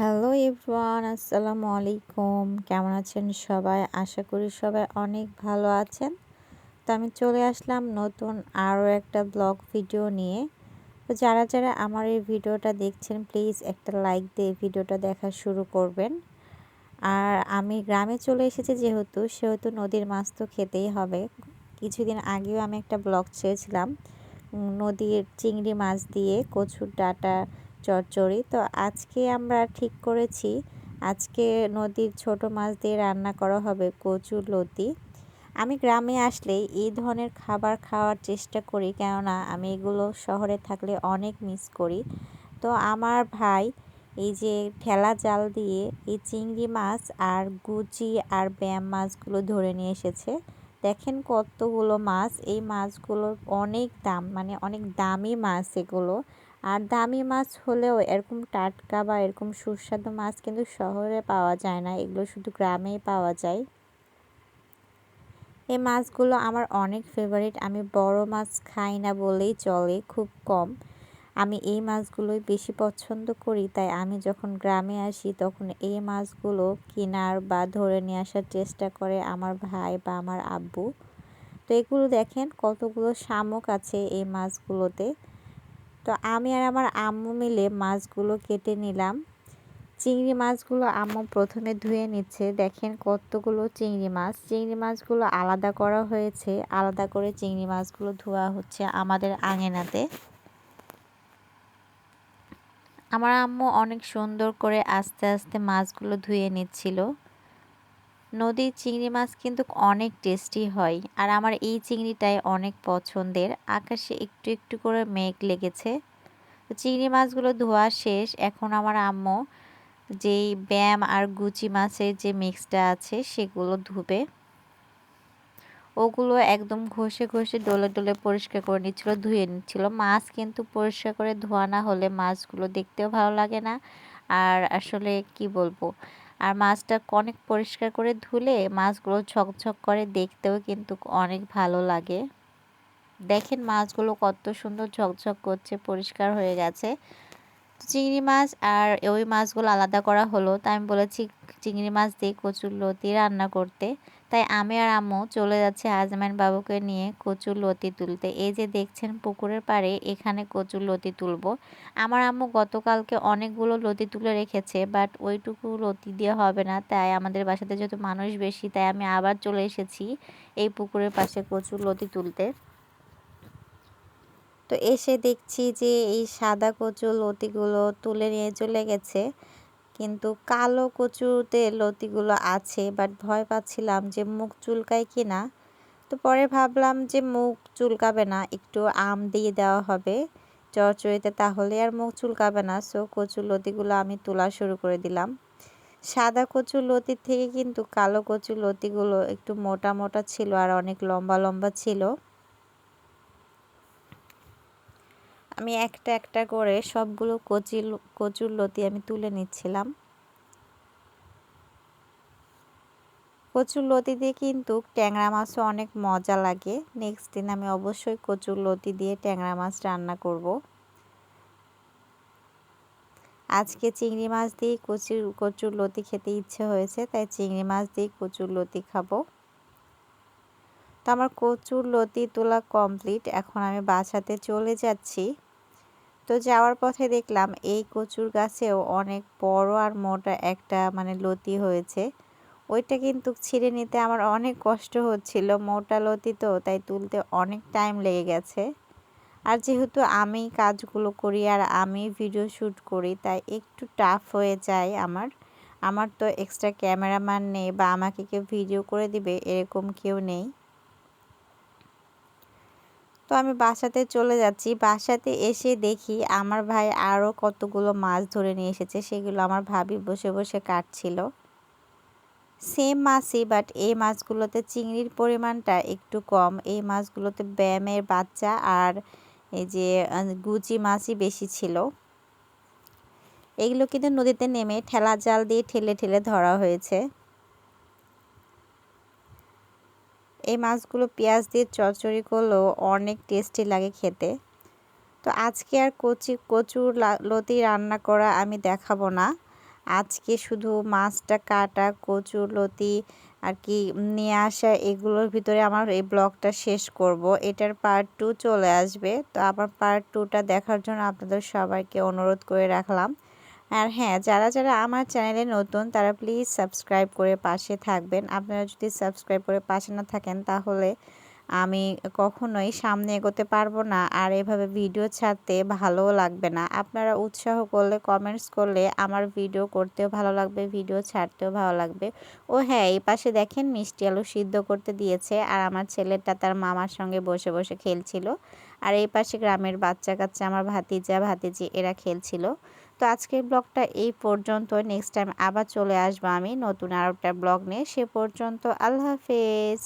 Hello everyone, আসসালামু আলাইকুম। কেমন আছেন সবাই? আশা করি সবাই অনেক ভালো আছেন। তো আমি চলে আসলাম নতুন আরও একটা ব্লগ ভিডিও নিয়ে। তো যারা আমার এই ভিডিওটা দেখছেন, প্লিজ একটা লাইক দিয়ে ভিডিওটা দেখা শুরু করবেন। আর আমি গ্রামে চলে এসেছি সেহেতু নদীর মাছ তো খেতেই হবে। কিছুদিন আগেও আমি একটা ব্লগ ছেড়েছিলাম নদীর চিংড়ি মাছ দিয়ে কচুর ডাঁটা চচ্চড়ি। তো আজকে আমরা ঠিক করেছি আজকে নদীর ছোট মাছ দিয়ে রান্না করা হবে কচুর লতি। আমি গ্রামে আসলেই এই ধরনের খাবার খাওয়ার চেষ্টা করি, কেননা আমি এগুলো শহরে থাকলে অনেক মিস করি। তো আমার ভাই এই যে ঠেলা জাল দিয়ে এই চিংড়ি মাছ আর গুচি আর ব্যাম মাছগুলো ধরে নিয়ে এসেছে। দেখেন কতগুলো মাছ। এই মাছগুলোর অনেক দাম, মানে অনেক দামি মাছ এগুলো। আর দামি মাছ হলেও এরকম টাটকা বা এরকম সুস্বাদু মাছ কিন্তু শহরে পাওয়া যায় না, এগুলো শুধু গ্রামেই পাওয়া যায়। এই মাছগুলো আমার অনেক ফেভারিট। আমি বড় মাছ খাই না বলেই চলে, খুব কম। আমি এই মাছগুলোই বেশি পছন্দ করি, তাই আমি যখন গ্রামে আসি তখন এই মাছগুলো কেনার বা ধরে নিয়ে আসার চেষ্টা করে আমার ভাই বা আমার আব্বু। তো এগুলো দেখেন কতগুলো শামুক আছে এই মাছগুলোতে। তো আমি আর আমার আম্মু মিলে মাছগুলো কেটে নিলাম। চিংড়ি মাছগুলো আম্মু প্রথমে ধুয়ে নিচ্ছে। দেখেন কতগুলো চিংড়ি মাছগুলো আলাদা করা হয়েছে। আলাদা করে চিংড়ি মাছগুলো ধোয়া হচ্ছে আমাদের আঙিনাতে। আমার আম্মু অনেক সুন্দর করে আস্তে আস্তে মাছগুলো ধুয়ে নিচ্ছিল। নদীর চিংড়ি মাছ কিন্তু অনেক টেস্টি হয়, আর আমার এই চিংড়িটাই অনেক পছন্দের। আকাশে একটু একটু করে মেঘ লেগেছে। তো চিংড়ি মাছগুলো ধোয়া শেষ। এখন আমার আম্মু যেই ব্যাম আর গুচি মাছের যে মিক্সটা আছে সেগুলো ধুবে। ওগুলো একদম ঘষে ঘষে ডলে ডলে পরিষ্কার করে নিচ্ছিল, ধুয়ে নিচ্ছিল। মাছ কিন্তু পরিষ্কার করে ধোয়া না হলে মাছগুলো দেখতেও ভালো লাগে না। আর আসলে কি বলবো, আর মাছটা অনেক পরিষ্কার করে ধুলে মাছগুলো ঝকঝক করে, দেখতেও কিন্তু অনেক ভালো লাগে। দেখেন মাছগুলো কত সুন্দর ঝকঝক করছে, পরিষ্কার হয়ে গেছে। চিংড়ি মাছ আর ওই মাছগুলো আলাদা করা হলো। তাই আমি বলেছি চিংড়ি মাছ দিয়ে কচুর লতি রান্না করতে। তাই আমি আর আম্মু চলে যাচ্ছে আজমাইন বাবুকে নিয়ে কচুর লতি তুলতে। এই যে দেখছেন পুকুরের পাড়ে, এখানে কচুর লতি তুলবো। আমার আম্মু গতকালকে অনেকগুলো লতি তুলে রেখেছে, বাট ওইটুকু লতি দিয়ে হবে না। তাই আমাদের বাসাতে যেহেতু মানুষ বেশি, তাই আমি আবার চলে এসেছি এই পুকুরের পাশে কচুর লতি তুলতে। তো এসে দেখছি যে এই সাদা কচুর লতিগুলো তুলে নিয়ে চলে গেছে, কিন্তু কালো কচুতে লতিগুলো আছে। বাট ভয় পাচ্ছিলাম যে মুখ চুলকায় কিনা। তো পরে ভাবলাম যে মুখ চুলকাবে না, একটু আম দিয়ে দেওয়া হবে চচ্চড়িতে, তাহলে আর মুখ চুলকাবে না। সো কচুর লতিগুলো আমি তোলা শুরু করে দিলাম। সাদা কচুর লতির থেকে কিন্তু কালো কচুর লতিগুলো একটু মোটা মোটা ছিল আর অনেক লম্বা লম্বা ছিল। আমি একটা একটা করে সবগুলো কচুর লতি আমি তুলে নিচ্ছিলাম। কচুর লতি দিয়ে কিন্তু ট্যাংরা মাছও অনেক মজা লাগে। নেক্সট দিন আমি অবশ্যই কচুর লতি দিয়ে ট্যাংরা মাছ রান্না করব। আজকে চিংড়ি মাছ দিয়ে কচুর লতি খেতে ইচ্ছে হয়েছে, তাই চিংড়ি মাছ দিয়ে কচুর লতি খাবো। তো আমার কচুর লতি তোলা কমপ্লিট। এখন আমি বাসাতে চলে যাচ্ছি। তো যাওয়ার পথে দেখলাম এই কচুর গাছেও অনেক বড় আর মোটা একটা লতি হয়েছে। ওইটা কিন্তু ছিঁড়ে নিতে আমার অনেক কষ্ট হচ্ছিল, মোটা লতি তো, তাই তুলতে অনেক টাইম লেগে গেছে। আর যেহেতু আমি কাজগুলো করি আর আমি ভিডিও শ্যুট করি, তাই একটু টাফ হয়ে যায় আমার তো এক্সট্রা ক্যামেরাম্যান নেই বা আমাকে কেউ ভিডিও করে দিবে এরকম কেউ নেই। তো আমি বাসাতে চলে যাচ্ছি। বাসাতে এসে দেখি আমার ভাই আরও কতগুলো মাছ ধরে নিয়ে এসেছে, সেগুলো আমার ভাবি বসে বসে কাটছিল। সেম মাছই, বাট এই মাছগুলোতে চিংড়ির পরিমাণটা একটু কম। এই মাছগুলোতে ব্যামের বাচ্চা আর এই যে গুচি মাছই বেশি ছিল। এগুলো কিন্তু নদীতে নেমে ঠেলা জাল দিয়ে ঠেলে ঠেলে ধরা হয়েছে। এই মাছগুলো পেঁয়াজ দিয়ে চচ্চড়ি করলেও অনেক টেস্টি লাগে খেতে। তো আজকে আর কচুর লতি রান্না করা আমি দেখাবো না। আজকে শুধু মাছটা কাটা, কচুরলতি আর কি নিয়ে আসা, এগুলোর ভিতরে আমার এই ব্লগটা শেষ করব। এটার পার্ট 2 চলে আসবে। তো আমার পার্ট 2টা দেখার জন্য আপনাদের সবাইকে অনুরোধ করে রাখলাম। আর হ্যাঁ, যারা যারা আমার চ্যানেলে নতুন তারা প্লিজ সাবস্ক্রাইব করে পাশে থাকবেন। আপনারা যদি সাবস্ক্রাইব করে পাশে না থাকেন তাহলে আমি কখনোই সামনে এগোতে পারবো না, আর এভাবে ভিডিও ছাড়তে ভালোও লাগবে না। আপনারা উৎসাহ করলে, কমেন্টস করলে আমার ভিডিও করতেও ভালো লাগবে, ভিডিও ছাড়তেও ভালো লাগবে। ও হ্যাঁ, এই পাশে দেখেন মিষ্টি আলু সিদ্ধ করতে দিয়েছে, আর আমার ছেলেটা তার মামার সঙ্গে বসে বসে খেলছিল। আর এই পাশে গ্রামের বাচ্চা কাচ্চা, আমার ভাতিজা ভাতিজি, এরা খেলছিল। তো আজকের ব্লগটা এই পর্যন্ত। নেক্সট টাইম আবার চলে আসবো আমি নতুন আর একটা ব্লগ নিয়ে। সে পর্যন্ত আল্লাহ হাফেজ।